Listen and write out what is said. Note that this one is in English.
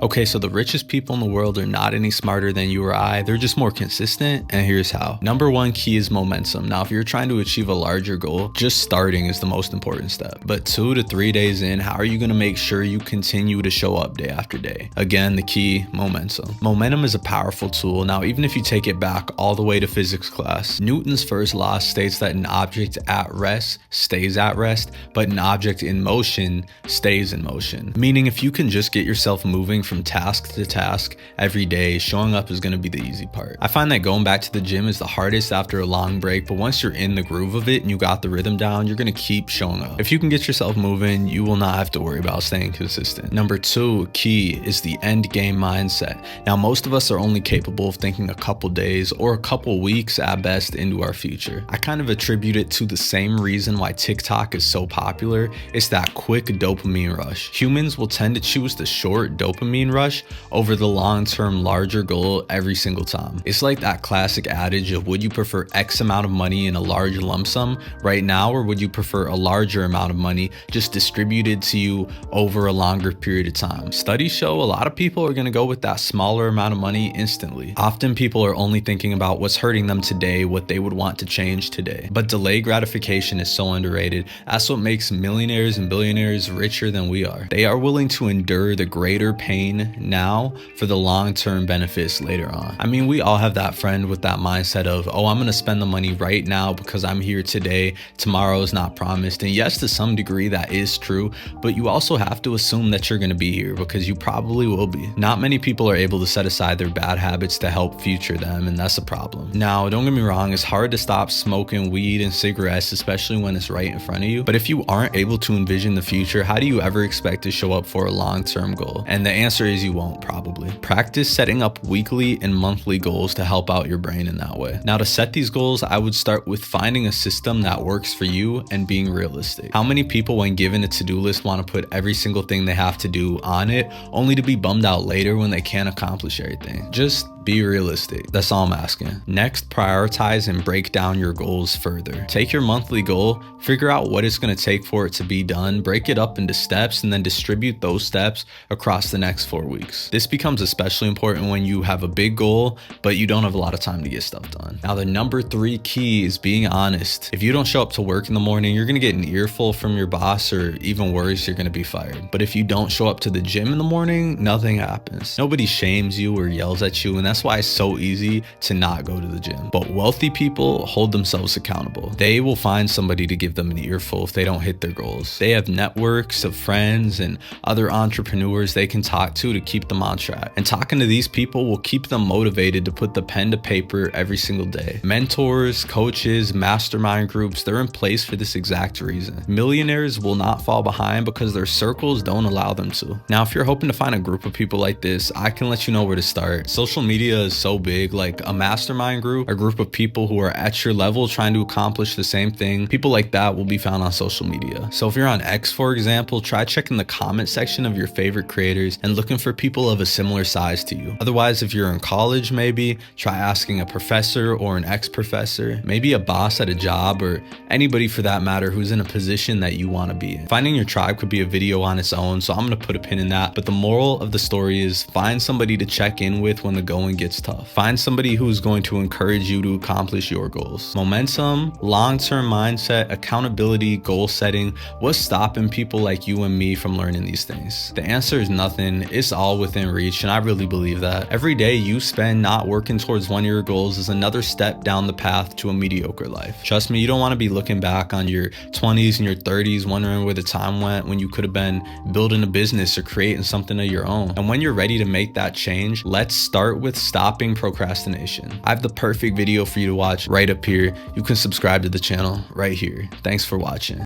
Okay, so the richest people in the world are not any smarter than you or I. They're just more consistent, and here's how. Number one key is momentum. Now, if you're trying to achieve a larger goal, just starting is the most important step. But 2 to 3 days in, how are you going to make sure you continue to show up day after day? Again, the key, momentum. Momentum is a powerful tool. Now, even if you take it back all the way to physics class, Newton's first law states that an object at rest stays at rest, but an object in motion stays in motion. Meaning if you can just get yourself moving from task to task every day, showing up is going to be the easy part. I find that going back to the gym is the hardest after a long break, but once you're in the groove of it and you got the rhythm down, you're going to keep showing up. If you can get yourself moving, you will not have to worry about staying consistent. Number two key is the end game mindset. Now, most of us are only capable of thinking a couple days or a couple weeks at best into our future. I kind of attribute it to the same reason why TikTok is so popular. It's that quick dopamine rush. Humans will tend to choose the short dopamine rush over the long-term larger goal every single time. It's like that classic adage of, would you prefer X amount of money in a large lump sum right now, or would you prefer a larger amount of money just distributed to you over a longer period of time? Studies show a lot of people are going to go with that smaller amount of money instantly. Often people are only thinking about what's hurting them today, what they would want to change today. But delayed gratification is so underrated. That's what makes millionaires and billionaires richer than we are. They are willing to endure the greater pain now for the long-term benefits later on. I mean, we all have that friend with that mindset of, oh, I'm going to spend the money right now because I'm here today. Tomorrow is not promised. And yes, to some degree that is true, but you also have to assume that you're going to be here because you probably will be. Not many people are able to set aside their bad habits to help future them, and that's a problem. Now, don't get me wrong, it's hard to stop smoking weed and cigarettes, especially when it's right in front of you. But if you aren't able to envision the future, how do you ever expect to show up for a long-term goal? And the answer is you won't, probably. Practice setting up weekly and monthly goals to help out your brain in that way. Now, to set these goals, I would start with finding a system that works for you and being realistic. How many people, when given a to-do list, want to put every single thing they have to do on it, only to be bummed out later when they can't accomplish everything? Just be realistic. That's all I'm asking. Next, prioritize and break down your goals further. Take your monthly goal, figure out what it's going to take for it to be done, break it up into steps, and then distribute those steps across the next 4 weeks. This becomes especially important when you have a big goal, but you don't have a lot of time to get stuff done. Now, the number 3 key is being honest. If you don't show up to work in the morning, you're going to get an earful from your boss, or even worse, you're going to be fired. But if you don't show up to the gym in the morning, nothing happens. Nobody shames you or yells at you, and that's why it's so easy to not go to the gym. But wealthy people hold themselves accountable. They will find somebody to give them an earful if they don't hit their goals. They have networks of friends and other entrepreneurs they can talk to keep them on track. And talking to these people will keep them motivated to put the pen to paper every single day. Mentors, coaches, mastermind groups, they're in place for this exact reason. Millionaires will not fall behind because their circles don't allow them to. Now, if you're hoping to find a group of people like this, I can let you know where to start. Social media is so big. Like a mastermind group, a group of people who are at your level trying to accomplish the same thing, people like that will be found on social media. So if you're on X, for example, try checking the comment section of your favorite creators and looking for people of a similar size to you. Otherwise, if you're in college, maybe try asking a professor or an ex-professor, maybe a boss at a job, or anybody for that matter who's in a position that you want to be in. Finding your tribe could be a video on its own, so I'm going to put a pin in that. But the moral of the story is find somebody to check in with when the going gets tough. Find somebody who's going to encourage you to accomplish your goals. Momentum, long-term mindset, accountability, goal setting. What's stopping people like you and me from learning these things? The answer is nothing. It's all within reach, and I really believe that. Every day you spend not working towards one of your goals is another step down the path to a mediocre life. Trust me, you don't want to be looking back on your 20s and your 30s wondering where the time went when you could have been building a business or creating something of your own. And when you're ready to make that change, let's start with stopping procrastination. I have the perfect video for you to watch right up here. You can subscribe to the channel right here. Thanks for watching.